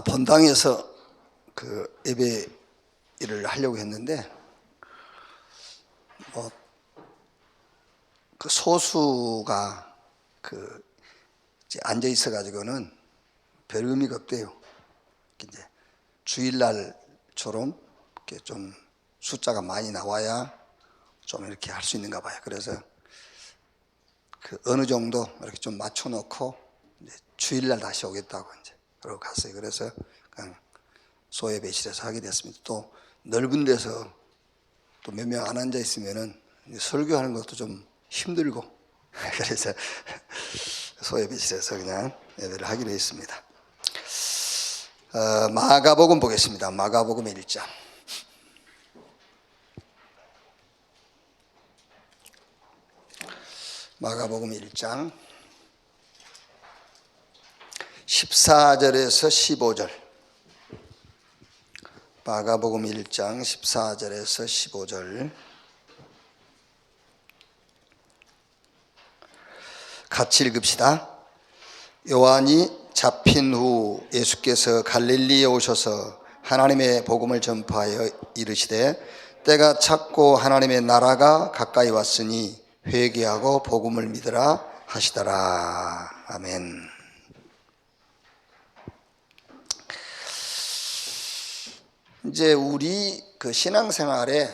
본당에서 그 예배를 하려고 했는데 그 소수가 그 앉아 있어 가지고는 별 의미가 없대요. 이제 주일날처럼 이렇게 좀 숫자가 많이 나와야 좀 이렇게 할 수 있는가 봐요. 그래서 그 어느 정도 이렇게 좀 맞춰놓고 이제 주일날 다시 오겠다고 이제 그러고 갔어요. 그래서 그냥 소예배실에서 하게 됐습니다. 또 넓은 데서 또 몇 명 안 앉아 있으면은 설교하는 것도 좀 힘들고 그래서 소예배실에서 그냥 예배를 하기로 했습니다. 마가복음 보겠습니다. 마가복음 1장. 마가복음 1장 14절에서 15절. 마가복음 1장 14절에서 15절 같이 읽읍시다. 요한이 잡힌 후 예수께서 갈릴리에 오셔서 하나님의 복음을 전파하여 이르시되 때가 찼고 하나님의 나라가 가까이 왔으니 회개하고 복음을 믿으라 하시더라. 아멘. 이제 우리 그 신앙생활의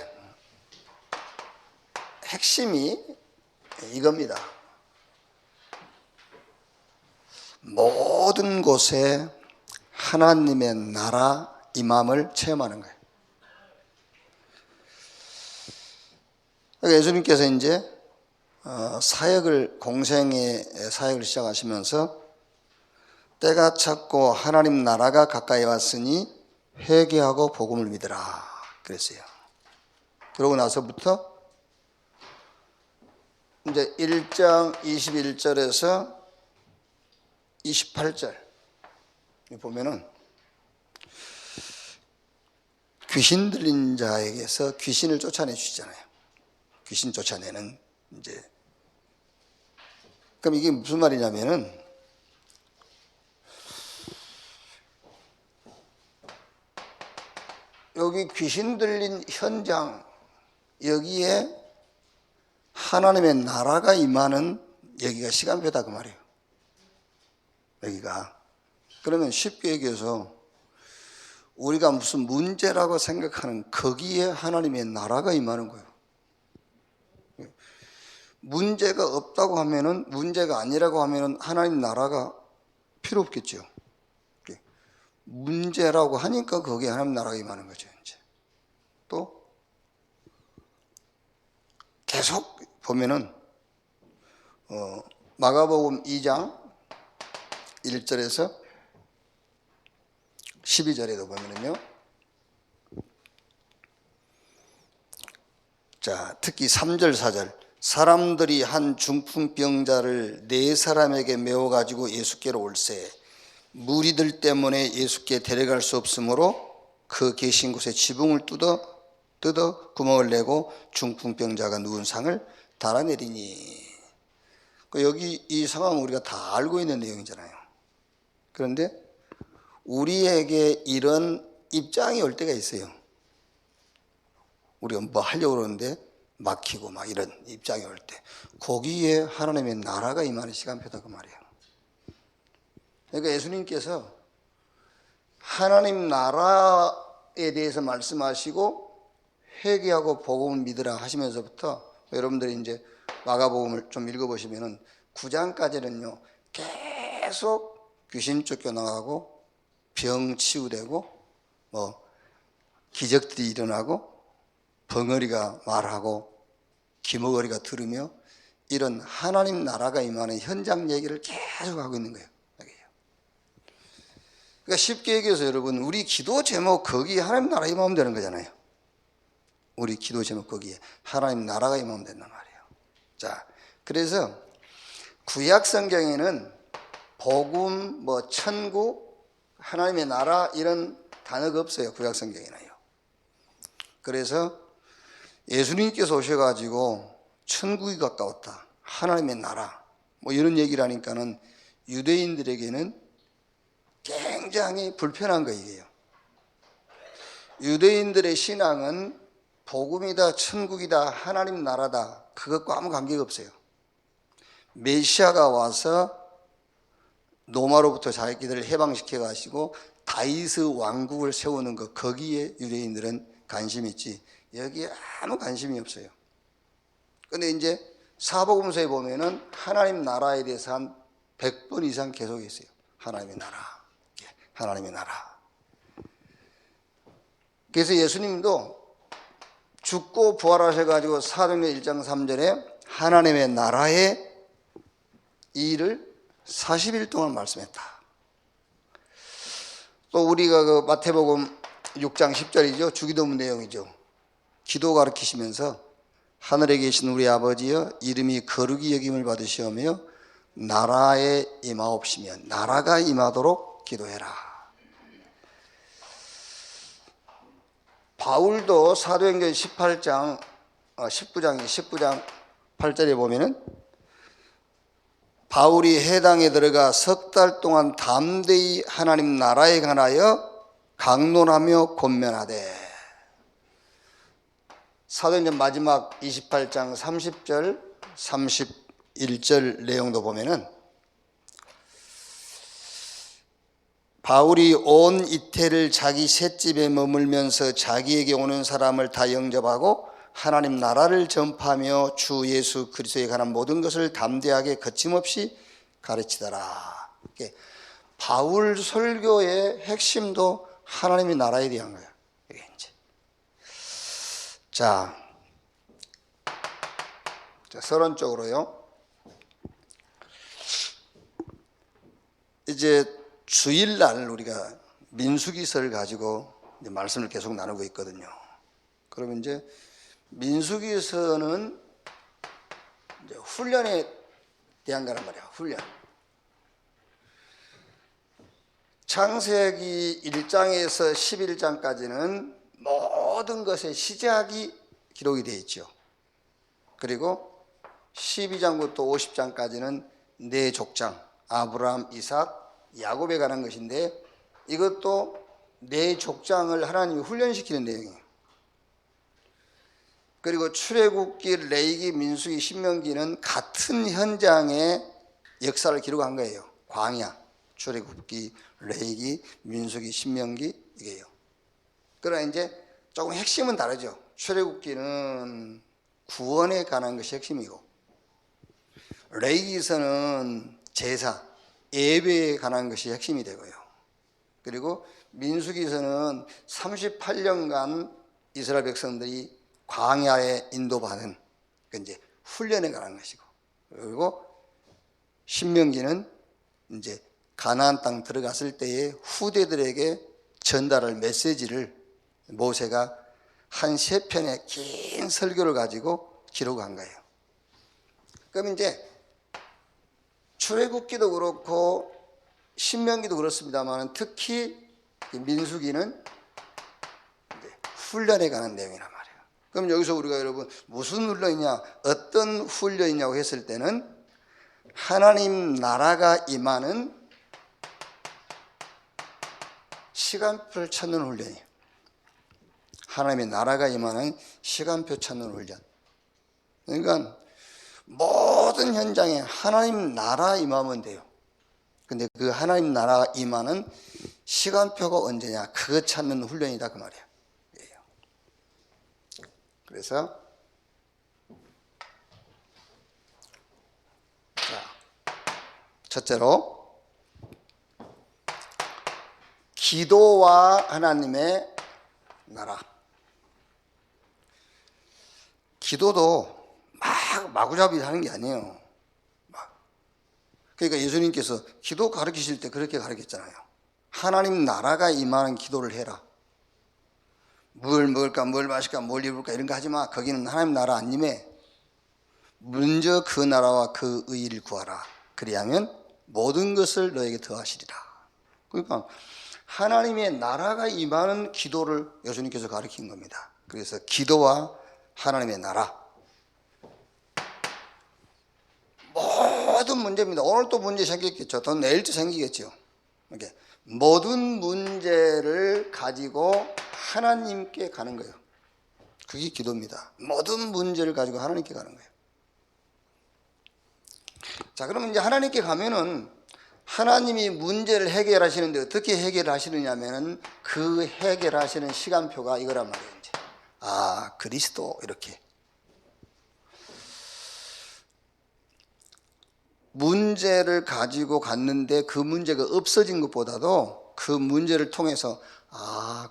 핵심이 이겁니다. 모든 곳에 하나님의 나라 임함을 체험하는 거예요. 그러니까 예수님께서 이제 공생의 사역을 시작하시면서 때가 찼고 하나님 나라가 가까이 왔으니 회개하고 복음을 믿으라 그랬어요. 그러고 나서부터 이제 1장 21절에서 28절 보면은 귀신 들린 자에게서 귀신을 쫓아내 주시잖아요. 귀신 쫓아내는 이제 그럼 이게 무슨 말이냐면은 여기 귀신 들린 현장 여기에 하나님의 나라가 임하는 여기가 시간표다 그 말이에요. 여기가 그러면 쉽게 얘기해서 우리가 무슨 문제라고 생각하는 거기에 하나님의 나라가 임하는 거예요. 문제가 없다고 하면은 문제가 아니라고 하면은 하나님 나라가 필요 없겠죠. 문제라고 하니까 거기에 하나님 나라가 임하는 거죠. 이제 또 계속 보면은 마가복음 2장 1절에서 12절에도 보면은요. 자, 특히 3절 4절 사람들이 한 중풍병자를 4사람에게 메워 가지고 예수께로 올세 무리들 때문에 예수께 데려갈 수 없으므로 그 계신 곳에 지붕을 뜯어 구멍을 내고 중풍병자가 누운 상을 달아내리니. 여기 이 상황은 우리가 다 알고 있는 내용이잖아요. 그런데 우리에게 이런 입장이 올 때가 있어요. 우리가 뭐 하려고 그러는데 막히고 막 이런 입장이 올 때 거기에 하나님의 나라가 임하는 시간표다 그 말이에요. 그러니까 예수님께서 하나님 나라에 대해서 말씀하시고 회개하고 복음을 믿으라 하시면서부터 여러분들이 이제 마가복음을 좀 읽어보시면은 9장까지는요 계속 귀신 쫓겨나가고 병 치유되고 뭐 기적들이 일어나고 벙어리가 말하고 기머거리가 들으며 이런 하나님 나라가 임하는 현장 얘기를 계속 하고 있는 거예요. 그러니까 쉽게 얘기해서 여러분 우리 기도 제목 거기에 하나님 나라 임하면 되는 거잖아요. 우리 기도 제목 거기에 하나님 나라가 임하면 된단 말이에요. 자, 그래서 구약 성경에는 복음, 뭐 천국, 하나님의 나라 이런 단어가 없어요. 구약 성경에는요. 그래서 예수님께서 오셔가지고 천국이 가까웠다, 하나님의 나라 뭐 이런 얘기를 하니까는 유대인들에게는 굉장히 불편한 거 이게요. 유대인들의 신앙은 복음이다, 천국이다, 하나님 나라다, 그것과 아무 관계가 없어요. 메시아가 와서 로마로부터 자기들을 해방시켜 가시고 다윗의 왕국을 세우는 것, 거기에 유대인들은 관심이 있지 여기에 아무 관심이 없어요. 근데 이제 사복음서에 보면은 하나님 나라에 대해서 한 100번 이상 계속 있어요. 하나님의 나라, 하나님의 나라. 그래서 예수님도 죽고 부활하셔가지고 사도행전 1장 3절에 하나님의 나라의 일을 40일 동안 말씀했다. 또 우리가 그 마태복음 6장 10절이죠. 주기도문 내용이죠. 기도 가르치시면서 하늘에 계신 우리 아버지여 이름이 거룩히 여김을 받으시오며 나라에 임하옵시며 나라가 임하도록 기도해라. 바울도 사도행전 19장 8절에 보면은 바울이 해당에 들어가 석 달 동안 담대히 하나님 나라에 관하여 강론하며 권면하되, 사도행전 마지막 28장 30절 31절 내용도 보면은 바울이 온 이태를 자기 셋집에 머물면서 자기에게 오는 사람을 다 영접하고 하나님 나라를 전파하며 주 예수 그리스도에 관한 모든 것을 담대하게 거침없이 가르치더라. 바울 설교의 핵심도 하나님의 나라에 대한 거예요. 자, 서론적으로요. 이제 주일날 우리가 민수기서를 가지고 이제 말씀을 계속 나누고 있거든요. 그러면 이제 민수기서는 이제 훈련에 대한 거란 말이야. 훈련. 창세기 1장에서 11장까지는 모든 것의 시작이 기록이 되어 있죠. 그리고 12장부터 50장까지는 네 족장, 아브라함, 이삭, 야곱에 관한 것인데 이것도 네 족장을 하나님이 훈련시키는 내용이에요. 그리고 출애굽기, 레위기, 민수기, 신명기는 같은 현장의 역사를 기록한 거예요. 광야, 출애굽기, 레위기, 민수기, 신명기 이게요. 그러나 이제 조금 핵심은 다르죠. 출애굽기는 구원에 관한 것이 핵심이고 레위기서는 제사, 예배에 관한 것이 핵심이 되고요. 그리고 민수기서는 38년간 이스라엘 백성들이 광야에 인도받은 이제 훈련에 관한 것이고, 그리고 신명기는 이제 가나안 땅 들어갔을 때에 후대들에게 전달할 메시지를 모세가 한 3편의 긴 설교를 가지고 기록한 거예요. 그럼 이제 출애굽기도 그렇고 신명기도 그렇습니다만 특히 민수기는 훈련에 관한 내용이란 말이에요. 그럼 여기서 우리가 여러분 무슨 훈련이냐, 어떤 훈련이냐고 했을 때는 하나님 나라가 임하는 시간표를 찾는 훈련이에요. 하나님의 나라가 임하는 시간표 찾는 훈련. 그러니까 모든 현장에 하나님 나라 임하면 돼요. 근데 그 하나님 나라 임하는 시간표가 언제냐, 그거 찾는 훈련이다 그 말이에요. 그래서 첫째로 기도와 하나님의 나라. 기도도 막 마구잡이 하는 게 아니에요. 그러니까 예수님께서 기도 가르치실 때 그렇게 가르쳤잖아요. 하나님 나라가 임하는 기도를 해라. 뭘 먹을까, 뭘 마실까, 뭘 입을까 이런 거 하지 마. 거기는 하나님 나라 안 임해. 먼저 그 나라와 그 의를 구하라. 그리하면 모든 것을 너에게 더하시리라. 그러니까 하나님의 나라가 임하는 기도를 예수님께서 가르친 겁니다. 그래서 기도와 하나님의 나라. 모든 문제입니다. 오늘 또 문제 생기겠죠. 또 내일도 생기겠죠. 이렇게 모든 문제를 가지고 하나님께 가는 거예요. 그게 기도입니다. 모든 문제를 가지고 하나님께 가는 거예요. 자, 그러면 이제 하나님께 가면은 하나님이 문제를 해결하시는데 어떻게 해결하시느냐면은 그 해결하시는 시간표가 이거란 말이에요. 이제 그리스도 이렇게 문제를 가지고 갔는데 그 문제가 없어진 것보다도 그 문제를 통해서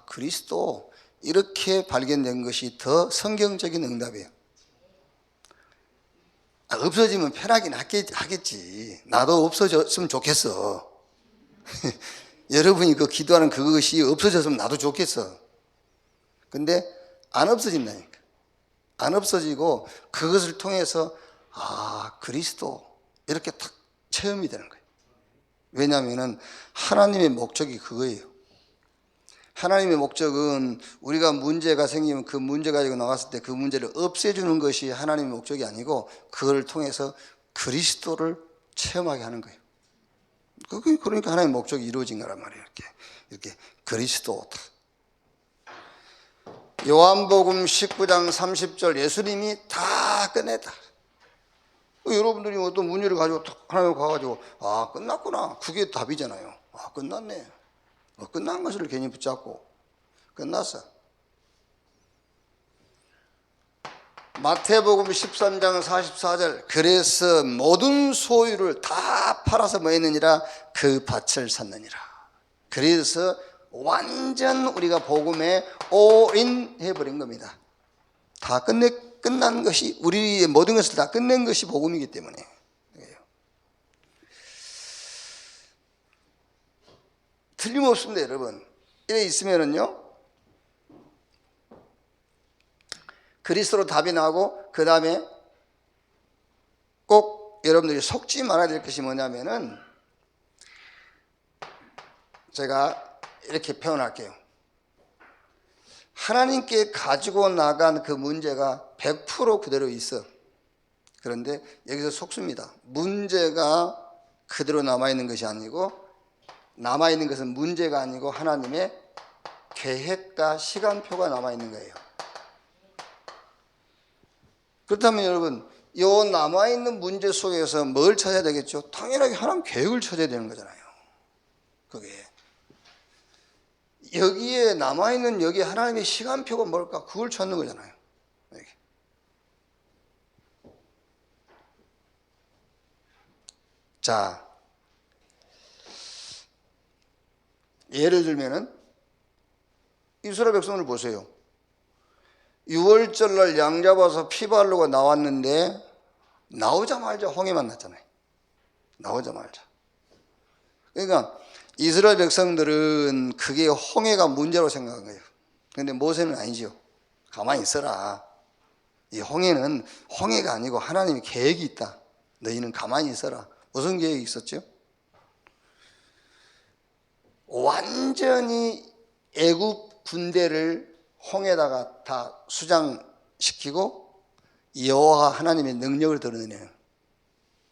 그리스도 이렇게 발견된 것이 더 성경적인 응답이에요. 없어지면 편하긴 하겠지. 나도 없어졌으면 좋겠어. 여러분이 그 기도하는 그것이 없어졌으면 나도 좋겠어. 근데 안 없어진다니까. 안 없어지고 그것을 통해서 그리스도 이렇게 탁 체험이 되는 거예요. 왜냐하면 하나님의 목적이 그거예요. 하나님의 목적은 우리가 문제가 생기면 그 문제 가지고 나왔을 때 그 문제를 없애주는 것이 하나님의 목적이 아니고 그걸 통해서 그리스도를 체험하게 하는 거예요. 그러니까 하나님의 목적이 이루어진 거란 말이에요. 이렇게 그리스도. 요한복음 19장 30절 예수님이 다 끝냈다. 여러분들이 어떤 문제를 가지고 하나님 가가지고 끝났구나. 그게 답이잖아요. 끝났네. 끝난 것을 괜히 붙잡고 끝났어. 마태복음 13장 44절 그래서 모든 소유를 다 팔아서 뭐 했느니라 그 밭을 샀느니라. 그래서 완전 우리가 복음에 올인 해버린 겁니다. 다 끝난 것이 우리의 모든 것을 다 끝낸 것이 복음이기 때문에. 틀림없습니다, 여러분. 이래 있으면은요, 그리스도로 답이 나오고, 그 다음에 꼭 여러분들이 속지 말아야 될 것이 뭐냐면은, 제가 이렇게 표현할게요. 하나님께 가지고 나간 그 문제가 100% 그대로 있어. 그런데 여기서 속습니다. 문제가 그대로 남아있는 것이 아니고, 남아있는 것은 문제가 아니고 하나님의 계획과 시간표가 남아있는 거예요. 그렇다면 여러분, 이 남아있는 문제 속에서 뭘 찾아야 되겠죠? 당연하게 하나님 계획을 찾아야 되는 거잖아요. 그게 여기에 남아있는 여기 하나님의 시간표가 뭘까? 그걸 찾는 거잖아요. 자, 예를 들면은 이스라엘 백성을 보세요. 6월절날 양 잡아서 피 바르고 나왔는데 나오자마자 홍해만 났잖아요. 나오자마자. 그러니까 이스라엘 백성들은 그게 홍해가 문제로 생각한 거예요. 그런데 모세는 아니죠. 가만히 있어라. 이 홍해는 홍해가 아니고 하나님의 계획이 있다. 너희는 가만히 있어라. 무슨 계획이 있었죠? 완전히 애굽 군대를 홍해다가 다 수장시키고 여호와 하나님의 능력을 드러내는.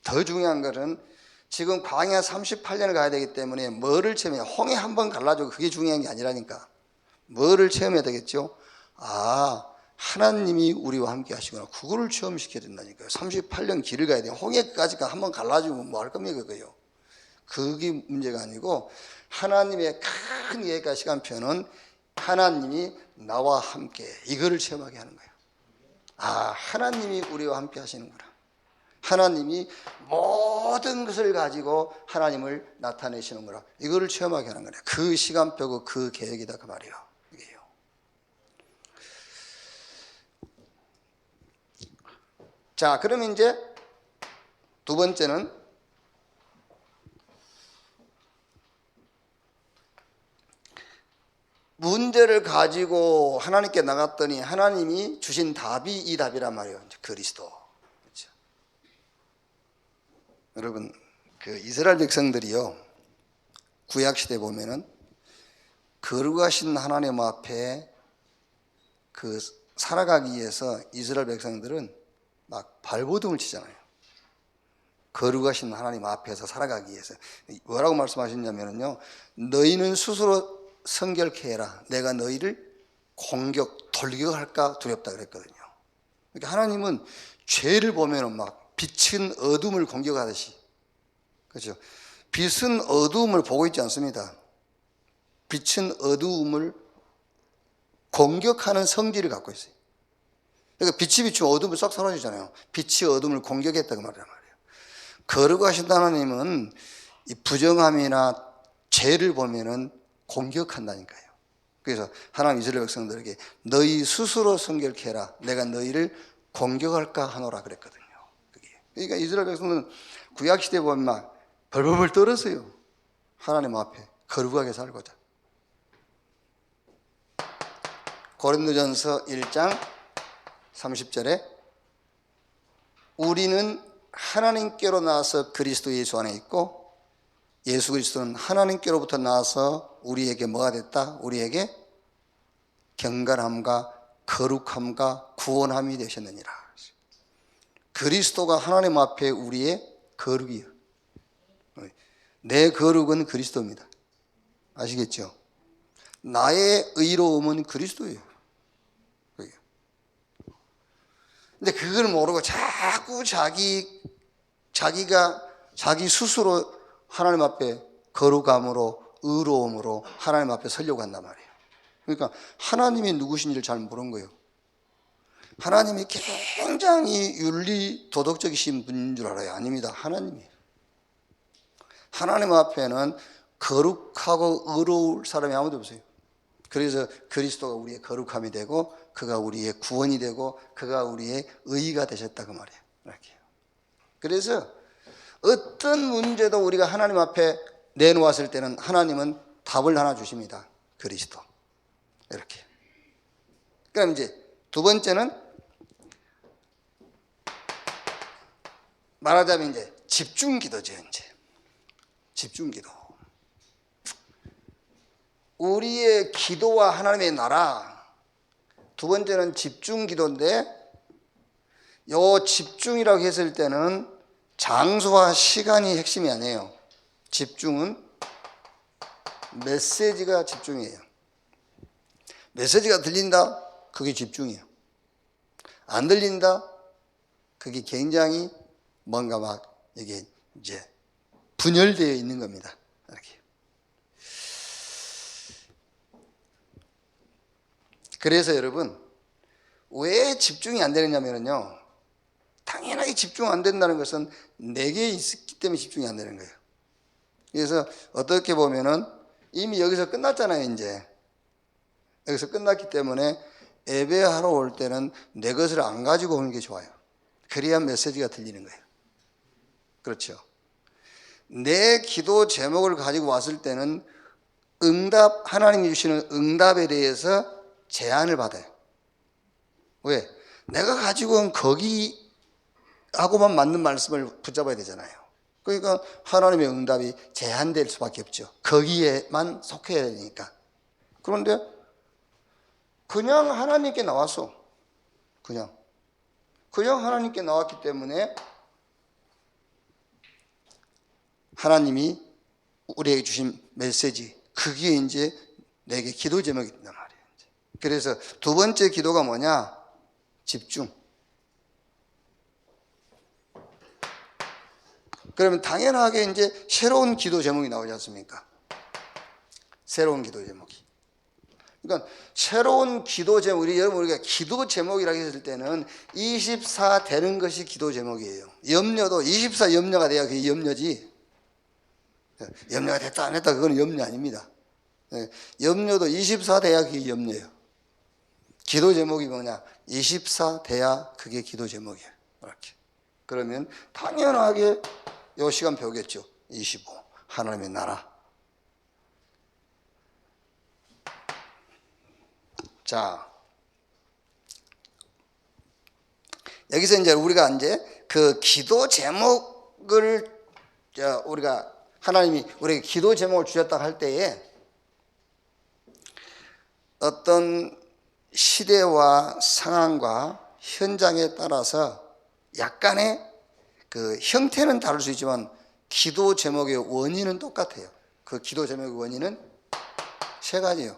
더 중요한 것은 지금 광야 38년을 가야 되기 때문에 뭐를 체험해야, 홍해 한 번 갈라주고 그게 중요한 게 아니라니까. 뭐를 체험해야 되겠죠? 하나님이 우리와 함께 하시구나. 그거를 체험시켜야 된다니까요. 38년 길을 가야 돼요. 홍해까지 한 번 갈라주면 뭐 할 겁니까, 그거요? 그게 문제가 아니고 하나님의 큰 계획과 시간표는 하나님이 나와 함께 이거를 체험하게 하는 거예요. 하나님이 우리와 함께 하시는구나. 하나님이 모든 것을 가지고 하나님을 나타내시는구나. 이거를 체험하게 하는 거예요. 그 시간표고 그 계획이다 그 말이에요. 이게요. 자, 그러면 이제 두 번째는 문제를 가지고 하나님께 나갔더니 하나님이 주신 답이 이 답이란 말이에요. 그리스도. 그렇죠? 여러분, 그 이스라엘 백성들이요, 구약 시대 보면은 거룩하신 하나님 앞에 그 살아가기 위해서 이스라엘 백성들은 막 발버둥을 치잖아요. 거룩하신 하나님 앞에서 살아가기 위해서 뭐라고 말씀하셨냐면요, 너희는 스스로 성결케 해라. 내가 너희를 돌격할까 두렵다 그랬거든요. 그러니까 하나님은 죄를 보면은 막 빛은 어둠을 공격하듯이, 그렇죠? 빛은 어두움을 보고 있지 않습니다. 빛은 어두움을 공격하는 성질을 갖고 있어요. 그러니까 빛이 비추면 어둠을 싹 사라지잖아요. 빛이 어둠을 공격했다고 말이란 말이에요. 거룩하신 하나님은 이 부정함이나 죄를 보면은 공격한다니까요. 그래서 하나님 이스라엘 백성들에게 너희 스스로 성결케 해라. 내가 너희를 공격할까 하노라 그랬거든요. 그러니까 이스라엘 백성들은 구약시대에 보면 막 벌벌벌 떨었어요. 하나님 앞에 거룩하게 살고자. 고린도전서 1장 30절에 우리는 하나님께로 나와서 그리스도 예수 안에 있고 예수 그리스도는 하나님께로부터 나와서 우리에게 뭐가 됐다? 우리에게 경건함과 거룩함과 구원함이 되셨느니라. 그리스도가 하나님 앞에 우리의 거룩이요. 내 거룩은 그리스도입니다. 아시겠죠? 나의 의로움은 그리스도예요. 근데 그걸 모르고 자꾸 자기가 자기 스스로 하나님 앞에 거룩함으로 의로움으로 하나님 앞에 서려고 한단 말이에요. 그러니까 하나님이 누구신지를 잘 모르는 거예요. 하나님이 굉장히 윤리 도덕적이신 분인 줄 알아요. 아닙니다. 하나님이에요. 하나님 앞에는 거룩하고 의로울 사람이 아무도 없어요. 그래서 그리스도가 우리의 거룩함이 되고 그가 우리의 구원이 되고 그가 우리의 의의가 되셨다 그 말이에요. 이렇게. 그래서 어떤 문제도 우리가 하나님 앞에 내놓았을 때는 하나님은 답을 하나 주십니다. 그리스도. 이렇게. 그럼 이제 두 번째는 말하자면 이제 집중 기도죠. 이제 집중 기도. 우리의 기도와 하나님의 나라. 두 번째는 집중 기도인데 요 집중이라고 했을 때는 장소와 시간이 핵심이 아니에요. 집중은 메시지가 집중이에요. 메시지가 들린다? 그게 집중이에요. 안 들린다? 그게 굉장히 뭔가 막 이게 이제 분열되어 있는 겁니다. 이렇게. 그래서 여러분, 왜 집중이 안 되느냐면요, 당연하게 집중 안 된다는 것은 내게 있기 때문에 집중이 안 되는 거예요. 그래서 어떻게 보면은 이미 여기서 끝났잖아요. 이제 여기서 끝났기 때문에 예배하러 올 때는 내 것을 안 가지고 오는 게 좋아요. 그래야 메시지가 들리는 거예요. 그렇죠? 내 기도 제목을 가지고 왔을 때는 하나님이 주시는 응답에 대해서 제한을 받아요. 왜? 내가 가지고 온 거기하고만 맞는 말씀을 붙잡아야 되잖아요. 그러니까 하나님의 응답이 제한될 수밖에 없죠. 거기에만 속해야 되니까. 그런데 그냥 하나님께 나왔어. 그냥 하나님께 나왔기 때문에 하나님이 우리에게 주신 메시지, 그게 이제 내게 기도 제목이 된단 말이에요. 그래서 두 번째 기도가 뭐냐? 집중. 그러면 당연하게 이제 새로운 기도 제목이 나오지 않습니까? 새로운 기도 제목이. 그러니까 새로운 기도 제목, 여러분 우리가 기도 제목이라고 했을 때는 24 되는 것이 기도 제목이에요. 염려도 24 염려가 돼야 그게 염려지. 염려가 됐다 안 했다 그건 염려 아닙니다. 염려도 24 돼야 그게 염려예요. 기도 제목이 뭐냐? 24 돼야 그게 기도 제목이에요. 이렇게. 그러면 당연하게 요 시간표겠죠. 25 하나님의 나라. 자, 여기서 이제 우리가 이제 그 기도 제목을 우리가 하나님이 우리에게 기도 제목을 주셨다 할 때에 어떤 시대와 상황과 현장에 따라서 약간의 그 형태는 다를 수 있지만 기도 제목의 원인은 똑같아요. 그 기도 제목의 원인은 세 가지예요.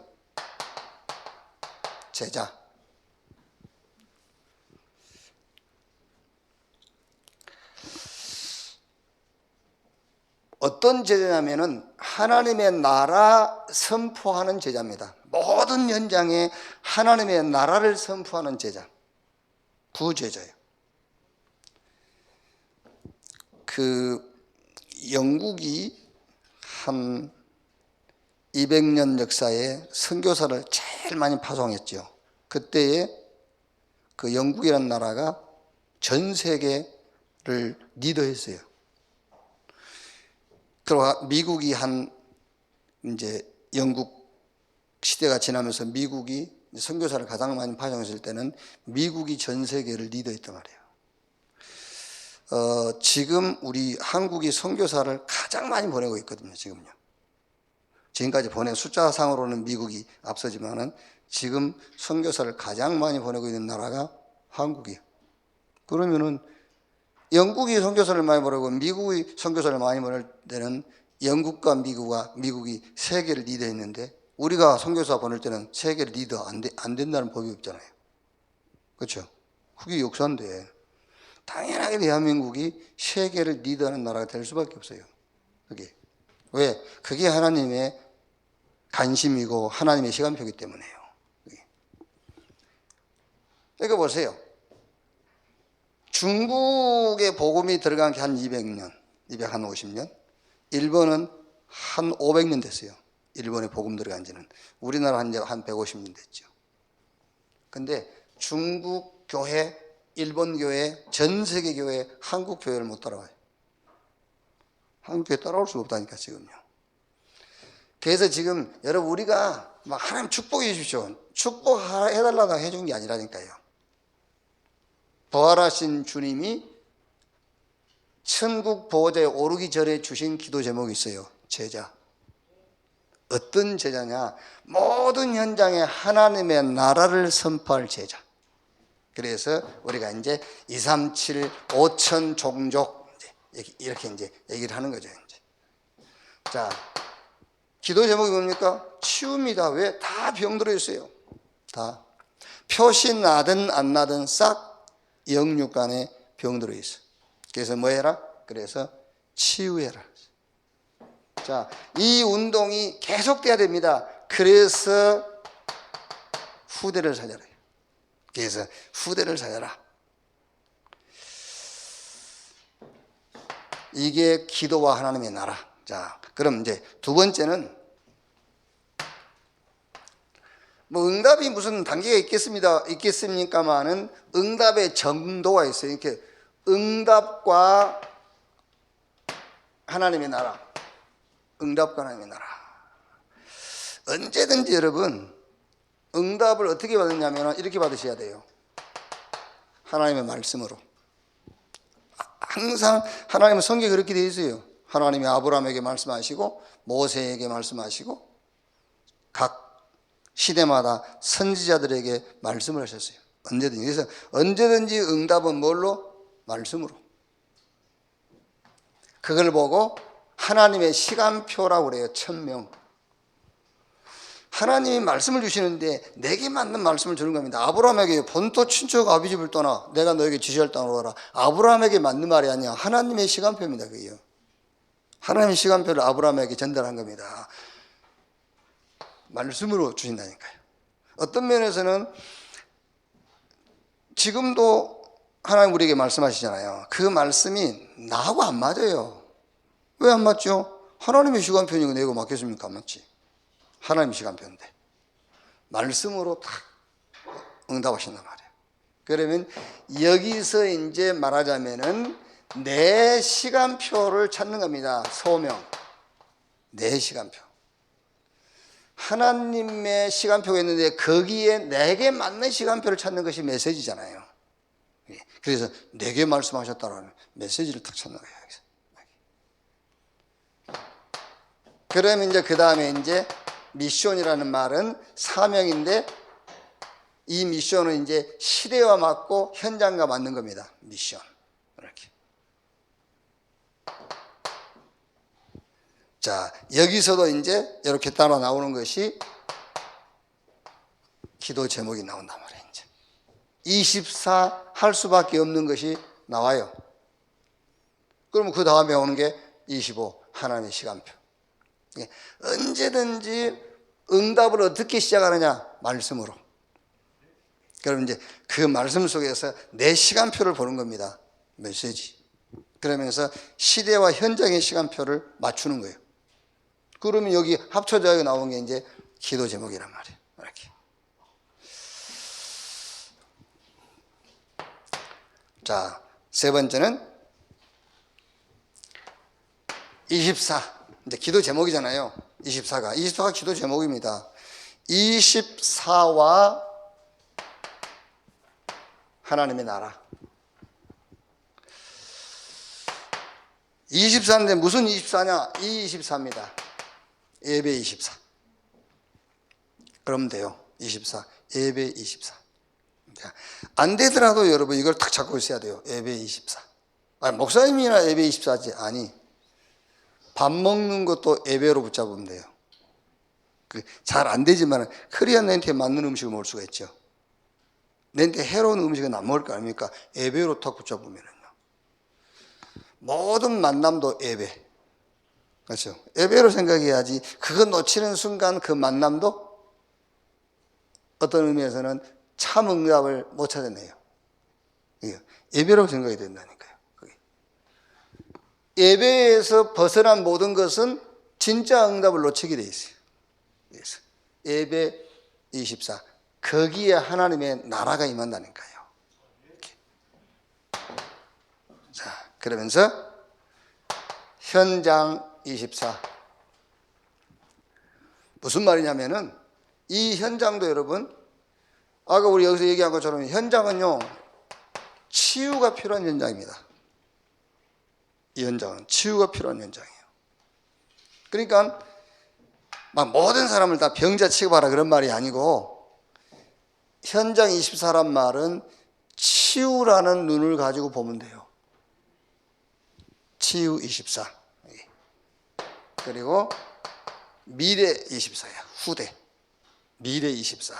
제자. 어떤 제자냐면은 하나님의 나라 선포하는 제자입니다. 모든 현장에 하나님의 나라를 선포하는 제자, 구제자예요. 그 영국이 한 200년 역사에 선교사를 제일 많이 파송했죠. 그때에 그 영국이라는 나라가 전 세계를 리더했어요. 그리고 미국이 이제 영국 시대가 지나면서 미국이 선교사를 가장 많이 파송했을 때는 미국이 전 세계를 리더했단 말이에요. 지금 우리 한국이 선교사를 가장 많이 보내고 있거든요. 지금요. 지금까지 보낸 숫자상으로는 미국이 앞서지만은 지금 선교사를 가장 많이 보내고 있는 나라가 한국이에요. 그러면은 영국이 선교사를 많이 보내고 미국이 선교사를 많이 보낼 때는 영국과 미국이 세계를 리더했는데 우리가 선교사 보낼 때는 세계를 리더 안 된다는 법이 없잖아요. 그렇죠? 그게 역사인데 당연하게 대한민국이 세계를 리더하는 나라가 될 수밖에 없어요. 그게 왜? 그게 하나님의 관심이고 하나님의 시간표이기 때문에요. 그러니까 보세요. 중국의 복음이 들어간 게 한 200년, 250년. 일본은 한 500년 됐어요. 일본의 복음 들어간 지는. 우리나라 한 150년 됐죠. 근데 중국 교회, 일본 교회, 전 세계 교회, 한국 교회를 못 따라와요. 한국 교회 따라올 수가 없다니까 지금요. 그래서 지금 여러분 우리가 막 하나님 축복해 주십시오. 축복해달라고 해준 게 아니라니까요. 부활하신 주님이 천국 보호자에 오르기 전에 주신 기도 제목이 있어요. 제자. 어떤 제자냐? 모든 현장에 하나님의 나라를 선포할 제자. 그래서 우리가 이제 237, 5천 종족 이렇게 이제 얘기를 하는 거죠. 이제. 자, 기도 제목이 뭡니까? 치유입니다. 왜? 다 병들어 있어요. 다. 표시 나든 안 나든 싹 영육간에 병들어 있어. 그래서 뭐 해라? 그래서 치유해라. 자, 이 운동이 계속돼야 됩니다. 그래서 후대를 살려라. 그래서 후대를 살려라. 이게 기도와 하나님의 나라. 자, 그럼 이제 두 번째는 뭐 응답이 무슨 단계가 있겠습니까만은 응답의 정도가 있어요. 이렇게 응답과 하나님의 나라. 응답과 하나님의 나라. 언제든지 여러분 응답을 어떻게 받느냐면 이렇게 받으셔야 돼요. 하나님의 말씀으로. 항상 하나님은 성경에 그렇게 되어 있어요. 하나님이 아브라함에게 말씀하시고 모세에게 말씀하시고 각 시대마다 선지자들에게 말씀을 하셨어요. 언제든지. 그래서 언제든지 응답은 뭘로? 말씀으로. 그걸 보고 하나님의 시간표라고 그래요. 1000명. 하나님이 말씀을 주시는데 내게 맞는 말씀을 주는 겁니다. 아브라함에게 본토 친척 아비 집을 떠나 내가 너에게 지시할 땅으로 가라. 아브라함에게 맞는 말이 아니야. 하나님의 시간표입니다. 그게요. 하나님의 시간표를 아브라함에게 전달한 겁니다. 말씀으로 주신다니까요. 어떤 면에서는 지금도 하나님 우리에게 말씀하시잖아요. 그 말씀이 나하고 안 맞아요. 왜 안 맞죠? 하나님의 시간표니까 내가 맞겠습니까? 안 맞지. 하나님의 시간표인데 말씀으로 딱 응답하신단 말이에요. 그러면 여기서 이제 말하자면은 내 시간표를 찾는 겁니다. 소명. 내 시간표. 하나님의 시간표가 있는데 거기에 내게 맞는 시간표를 찾는 것이 메시지잖아요. 그래서 내게 말씀하셨다라는 메시지를 딱 찾는 거예요. 그러면 이제 그 다음에 이제 미션이라는 말은 사명인데 이 미션은 이제 시대와 맞고 현장과 맞는 겁니다. 미션. 이렇게. 자, 여기서도 이제 이렇게 따라 나오는 것이 기도 제목이 나온단 말이에요. 이제 24 할 수밖에 없는 것이 나와요. 그러면 그 다음에 오는 게 25 하나님의 시간표. 언제든지 응답을 어떻게 시작하느냐? 말씀으로. 그럼 이제 그 말씀 속에서 내 시간표를 보는 겁니다. 메시지. 그러면서 시대와 현장의 시간표를 맞추는 거예요. 그러면 여기 합쳐져 나온 게 이제 기도 제목이란 말이에요. 이렇게. 자, 세 번째는 24. 이제 기도 제목이잖아요. 24가 기도 제목입니다. 24와 하나님의 나라. 24인데 무슨 24냐? 이 24입니다. 예배 24. 그러면 돼요. 24. 예배 24. 안 되더라도 여러분 이걸 딱 잡고 있어야 돼요. 예배 24. 아니, 목사님이나 예배 24지. 아니. 밥 먹는 것도 예배로 붙잡으면 돼요. 잘 안 되지만 크리스찬 렌트에 맞는 음식을 먹을 수가 있죠. 렌트에 해로운 음식은 안 먹을 거 아닙니까? 예배로 딱 붙잡으면은요. 모든 만남도 예배. 그렇죠? 예배로 생각해야지. 그거 놓치는 순간 그 만남도 어떤 의미에서는 참 응답을 못 찾아내요. 예배로 생각이 된다니까요. 예배에서 벗어난 모든 것은 진짜 응답을 놓치게 돼 있어요. 그래서 예배 24. 거기에 하나님의 나라가 임한다니까요. 이렇게. 자, 그러면서 현장 24. 무슨 말이냐면은 이 현장도 여러분, 아까 우리 여기서 얘기한 것처럼 현장은요, 치유가 필요한 현장입니다. 이 현장은 치유가 필요한 현장이에요. 그러니까 막 모든 사람을 다 병자 취급하라 그런 말이 아니고, 현장 24란 말은 치유라는 눈을 가지고 보면 돼요. 치유 24. 그리고 미래 24야. 후대. 미래 24.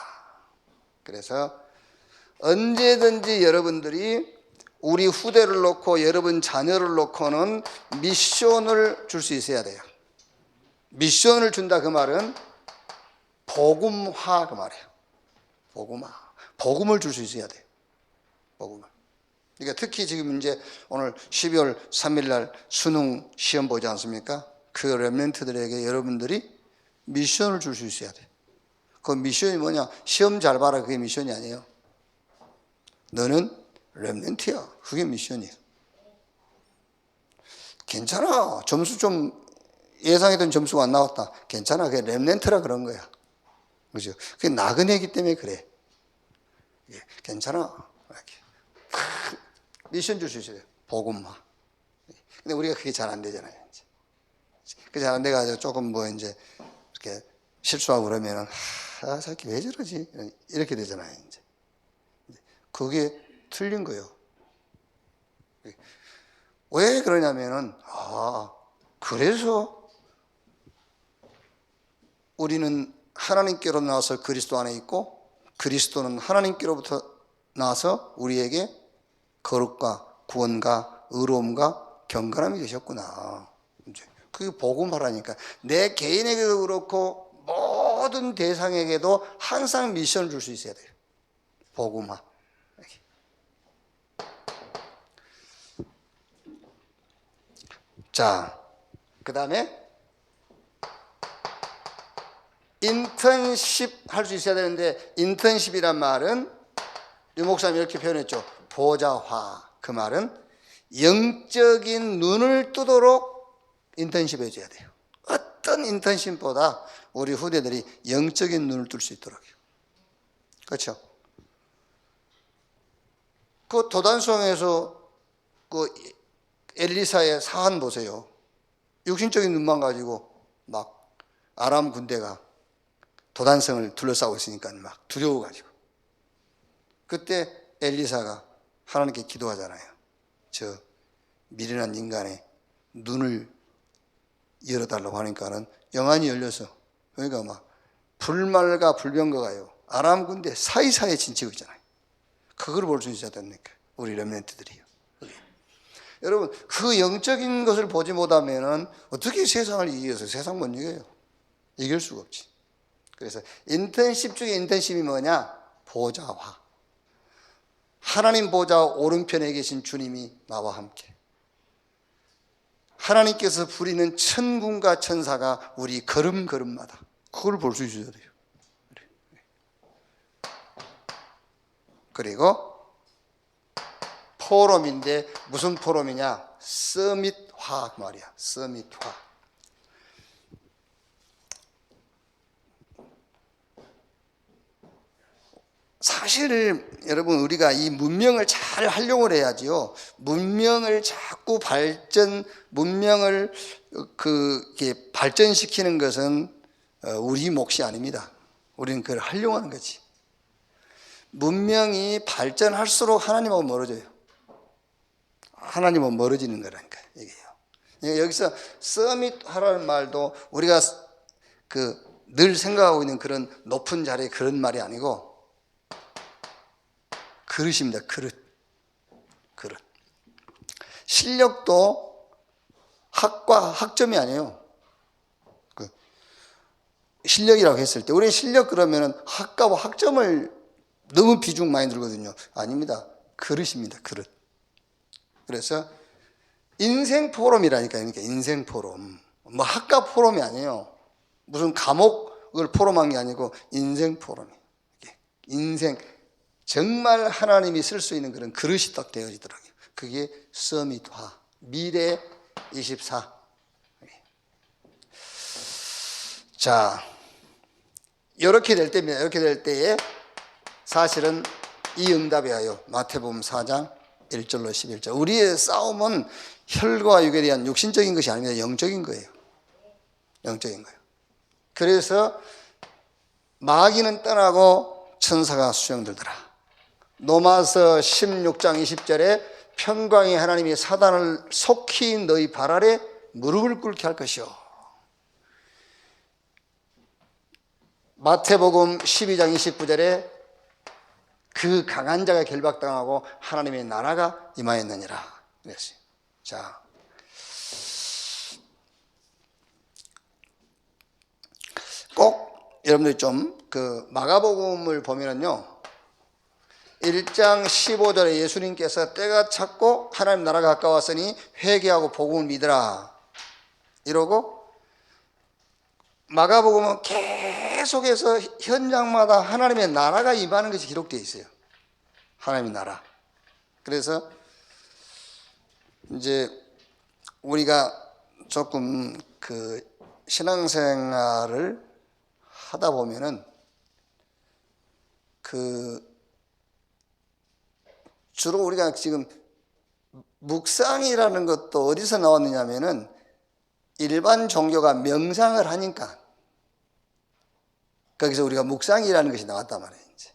그래서 언제든지 여러분들이 우리 후대를 놓고 여러분 자녀를 놓고는 미션을 줄 수 있어야 돼요. 미션을 준다 그 말은 복음화 그 말이에요. 복음화. 복음을 줄 수 있어야 돼요. 복음을. 그러니까 특히 지금 이제 오늘 12월 3일 날 수능 시험 보지 않습니까? 그 렘넌트들에게 여러분들이 미션을 줄 수 있어야 돼요. 그 미션이 뭐냐? 시험 잘 봐라. 그게 미션이 아니에요. 너는 렘넌트야. 그게 미션이에요. 괜찮아. 점수 좀 예상했던 점수가 안 나왔다. 괜찮아. 그게 렘넌트라 그런 거야. 그죠? 그게 나그네이기 때문에 그래. 괜찮아. 이렇게. 미션 줄 수 있어요. 복음화. 근데 우리가 그게 잘 안 되잖아요. 그게 잘 안 돼가지고 조금 뭐 이제 이렇게 실수하고 그러면은, 새끼 왜 저러지? 이렇게 되잖아요. 이제. 그게 틀린 거예요. 왜 그러냐면은, 그래서 우리는 하나님께로 나와서 그리스도 안에 있고, 그리스도는 하나님께로부터 나와서 우리에게 거룩과 구원과 의로움과 경건함이 되셨구나. 그게 복음화라니까. 내 개인에게도 그렇고 모든 대상에게도 항상 미션을 줄 수 있어야 돼요. 복음화. 자, 그 다음에 인턴십 할 수 있어야 되는데, 인턴십이란 말은 유 목사님이 이렇게 표현했죠. 보좌화. 그 말은 영적인 눈을 뜨도록 인턴십 해줘야 돼요. 어떤 인턴십보다 우리 후대들이 영적인 눈을 뜰 수 있도록요. 그렇죠? 그 도단성에서 그 엘리사의 사안 보세요. 육신적인 눈만 가지고 막 아람 군대가 도단성을 둘러싸고 있으니까 막 두려워가지고. 그때 엘리사가 하나님께 기도하잖아요. 저 미련한 인간의 눈을 열어달라고 하니까는 영안이 열려서, 그러니까 막 불말과 불병거가요 아람 군대 사이사이에 진치고 있잖아요. 그걸 볼 수 있어야 됩니까? 우리 렘넌트들이요. 여러분, 그 영적인 것을 보지 못하면은 어떻게 세상을 이겨서 세상 못 이겨요? 이길 수가 없지. 그래서 인턴십 중에 인턴십이 뭐냐? 보좌화. 하나님 보좌 오른편에 계신 주님이 나와 함께, 하나님께서 부리는 천군과 천사가 우리 걸음걸음마다, 그걸 볼 수 있어야 돼요. 그리고 포럼인데 무슨 포럼이냐? 서밋화 말이야. 서밋화. 사실 여러분, 우리가 이 문명을 잘 활용을 해야지요. 문명을 자꾸 문명을 그게 발전시키는 것은 우리 몫이 아닙니다. 우리는 그걸 활용하는 거지. 문명이 발전할수록 하나님하고 멀어져요. 하나님하고 멀어지는 거라니까 이게요. 여기서 서밋하라는 말도 우리가 늘 생각하고 있는 그런 높은 자리의 그런 말이 아니고 그릇입니다. 그릇. 실력도 학과 학점이 아니에요. 실력이라고 했을 때 우리는 실력 그러면은 학과와 학점을 너무 비중 많이 들거든요. 아닙니다. 그릇입니다. 그릇. 그래서 인생 포럼이라니까요. 그러니까 인생 포럼. 뭐 학과 포럼이 아니에요. 무슨 과목을 포럼한 게 아니고 인생 포럼이. 인생 정말 하나님이 쓸 수 있는 그런 그릇이 딱 되어지더라고요. 그게 서밋화, 미래 24. 자, 이렇게 될 때입니다. 이렇게 될 때에 사실은 이 응답이에요. 마태복음 4장 1절로 11절. 우리의 싸움은 혈과 육에 대한 육신적인 것이 아닙니다. 영적인 거예요. 영적인 거예요. 그래서 마귀는 떠나고 천사가 수영들더라. 로마서 16장 20절에 평강의 하나님이 사단을 속히 너희 발 아래 무릎을 꿇게 할 것이요. 마태복음 12장 29절에 그 강한 자가 결박당하고 하나님의 나라가 임하였느니라 그랬어요. 자, 꼭 여러분들이 좀 마가복음을 보면은요, 1장 15절에 예수님께서 때가 찼고 하나님 나라가 가까웠으니 회개하고 복음을 믿으라 이러고, 마가복음은 계속해서 현장마다 하나님의 나라가 임하는 것이 기록되어 있어요. 하나님의 나라. 그래서 이제 우리가 조금 신앙생활을 하다 보면은 주로 우리가 지금 묵상이라는 것도 어디서 나왔느냐 하면은 일반 종교가 명상을 하니까 거기서 우리가 묵상이라는 것이 나왔단 말이에요. 이제.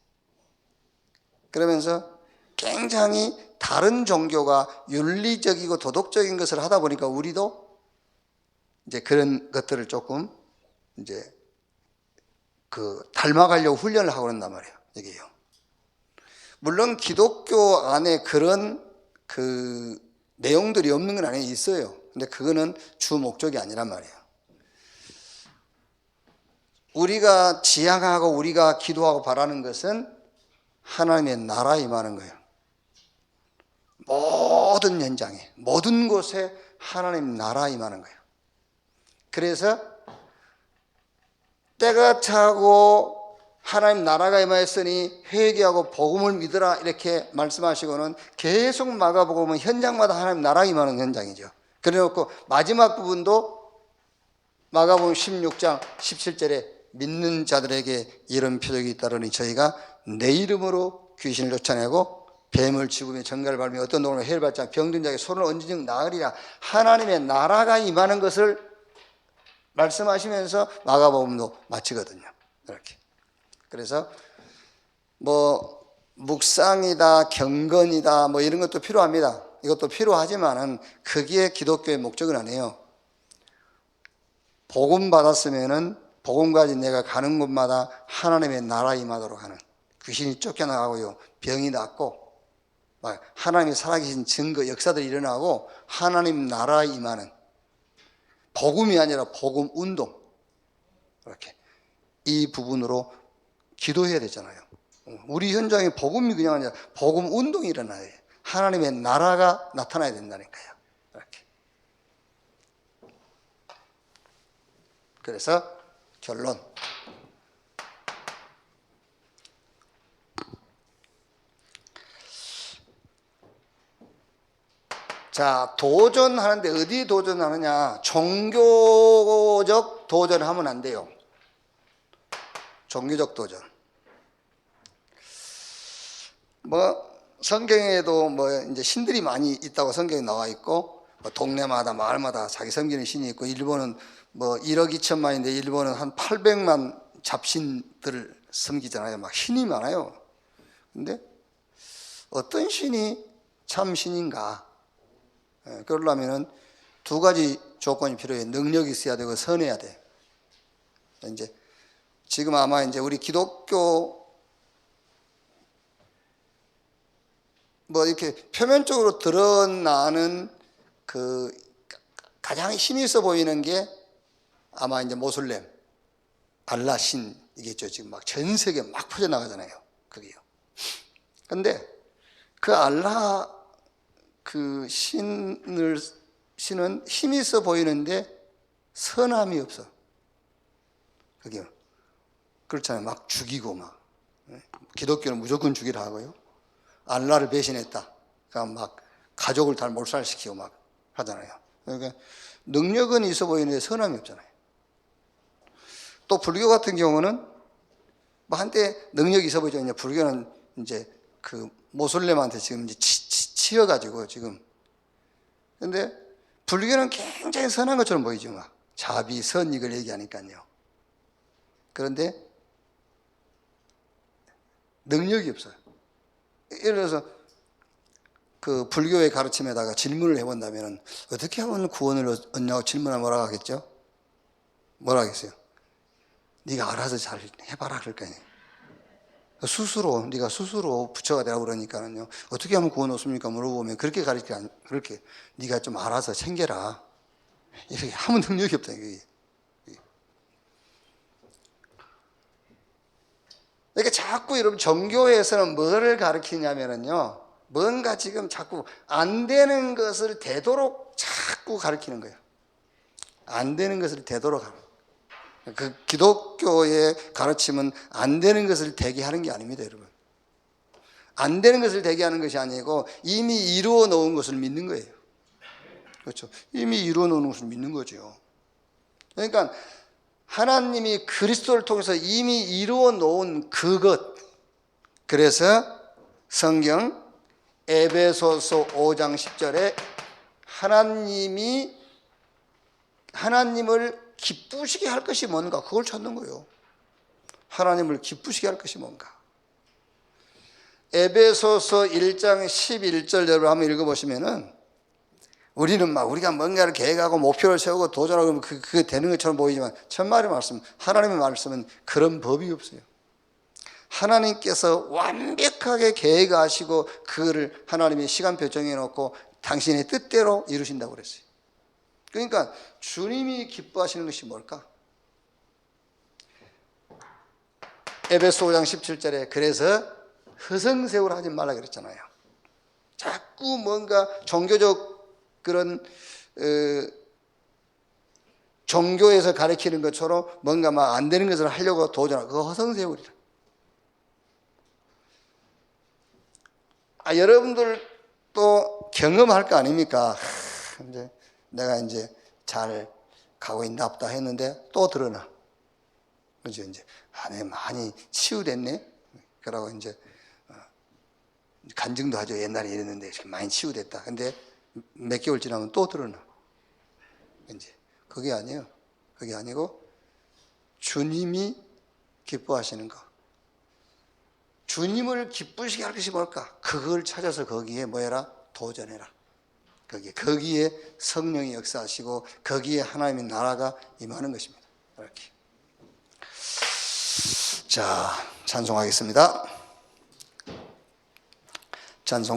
그러면서 굉장히 다른 종교가 윤리적이고 도덕적인 것을 하다 보니까 우리도 이제 그런 것들을 조금 이제 닮아가려고 훈련을 하고 그런단 말이에요. 이게요. 물론 기독교 안에 그런 내용들이 없는 건 아니에요. 있어요. 근데 그거는 주 목적이 아니란 말이에요. 우리가 지향하고 우리가 기도하고 바라는 것은 하나님의 나라에 임하는 거예요. 모든 현장에, 모든 곳에 하나님 나라에 임하는 거예요. 그래서 때가 차고 하나님 나라가 임하였으니 회개하고 복음을 믿으라 이렇게 말씀하시고는 계속 마가복음은 현장마다 하나님 나라가 임하는 현장이죠. 그래놓고 마지막 부분도 마가복음 16장 17절에 믿는 자들에게 이런 표적이 있다더니 저희가 내 이름으로 귀신을 쫓아내고 뱀을 죽으며 정갈을 밟으며 어떤 동물을 해를 받지 않고 병든 자에게 손을 얹은즉 나으리라. 하나님의 나라가 임하는 것을 말씀하시면서 마가복음도 마치거든요. 이렇게. 그래서 묵상이다, 경건이다, 이런 것도 필요합니다. 이것도 필요하지만은 그게 기독교의 목적은 아니에요. 복음 받았으면은 복음 가진 내가 가는 곳마다 하나님의 나라 임하도록 하는, 귀신이 쫓겨나가고요, 병이 낫고 막 하나님이 살아계신 증거, 역사들이 일어나고 하나님 나라 임하는, 복음이 아니라 복음 운동, 이렇게 이 부분으로 기도해야 되잖아요. 우리 현장에 복음이 그냥 아니라 복음 운동이 일어나야 돼요. 하나님의 나라가 나타나야 된다니까요. 이렇게. 그래서 결론, 자, 도전하는데 어디 도전하느냐? 종교적 도전을 하면 안 돼요. 종교적 도전. 뭐 성경에도 뭐 이제 신들이 많이 있다고 성경에 나와 있고, 뭐 동네마다 마을마다 자기 섬기는 신이 있고, 일본은 뭐 1억 2천만인데 일본은 한 800만 잡신들을 섬기잖아요. 막 신이 많아요. 근데 어떤 신이 참 신인가? 그러려면은 두 가지 조건이 필요해요. 능력이 있어야 되고 선해야 돼. 이제 지금 아마 이제 우리 기독교 뭐 이렇게 표면적으로 드러나는 그 가장 힘이 있어 보이는 게 아마 이제 모슬렘, 알라 신이겠죠. 지금 막 전 세계 막 퍼져나가잖아요. 그게요. 근데 그 알라 그 신은 힘이 있어 보이는데 선함이 없어. 그게 그렇잖아요. 막 죽이고 막. 기독교는 무조건 죽이라 하고요. 알라를 배신했다. 그러니까 막 가족을 다 몰살시키고 막 하잖아요. 그러니까 능력은 있어 보이는데 선함이 없잖아요. 또 불교 같은 경우는 뭐 한때 능력이 있어 보이죠. 이제 불교는 이제 그 모슬렘한테 지금 이제 치여가지고 지금. 근데 불교는 굉장히 선한 것처럼 보이죠. 막 자비, 선 이걸 얘기하니까요. 그런데 능력이 없어요. 예를 들어서 그 불교의 가르침에다가 질문을 해본다면 어떻게 하면 구원을 얻냐고 질문하면 뭐라고 하겠죠? 뭐라 하겠어요? 네가 알아서 잘 해봐라 그럴 거 아니에요. 스스로 네가 스스로 부처가 되라고 그러니까는요. 어떻게 하면 구원 얻습니까? 물어보면 그렇게 가르치지 않, 그렇게 네가 좀 알아서 챙겨라. 이렇게 아무 능력이 없다 이게. 그러니까 자꾸 여러분 종교에서는 뭐를 가르치냐면요, 뭔가 지금 자꾸 안 되는 것을 되도록 자꾸 가르치는 거예요. 안 되는 것을 되도록 하는. 그 기독교의 가르침은 안 되는 것을 되게 하는 게 아닙니다, 여러분. 안 되는 것을 되게 하는 것이 아니고 이미 이루어 놓은 것을 믿는 거예요. 그렇죠? 이미 이루어 놓은 것을 믿는 거죠. 그러니까 하나님이 그리스도를 통해서 이미 이루어 놓은 그것. 그래서 성경 에베소서 5장 10절에 하나님을 기쁘시게 할 것이 뭔가, 그걸 찾는 거예요. 하나님을 기쁘시게 할 것이 뭔가. 에베소서 1장 11절 여러분 한번 읽어보시면은, 우리는 막 우리가 뭔가를 계획하고 목표를 세우고 도전하고 그러면 그게 되는 것처럼 보이지만 천만의 말씀, 하나님의 말씀은 그런 법이 없어요. 하나님께서 완벽하게 계획하시고 그거를 하나님이 시간표 정해놓고 당신의 뜻대로 이루신다고 그랬어요. 그러니까 주님이 기뻐하시는 것이 뭘까? 에베소 5장 17절에 그래서 허성세월 하지 말라 그랬잖아요. 자꾸 뭔가 종교적 그런 종교에서 가르치는 것처럼 뭔가 막 안 되는 것을 하려고 도전하고, 그거 허성세월이라. 여러분들 또 경험할 거 아닙니까? 이제 내가 이제 잘 가고 있나 보다 했는데 또 드러나. 그죠? 이제 내가 많이 치유됐네. 그러고 이제 간증도 하죠. 옛날에 이랬는데 많이 치유됐다. 근데 몇 개월 지나면 또 드러나. 이제 그게 아니에요. 그게 아니고 주님이 기뻐하시는 거. 주님을 기쁘시게 할 것이 뭘까? 그걸 찾아서 거기에 뭐해라? 도전해라. 거기에 성령이 역사하시고 거기에 하나님의 나라가 임하는 것입니다. 이렇게. 자, 찬송하겠습니다. 찬송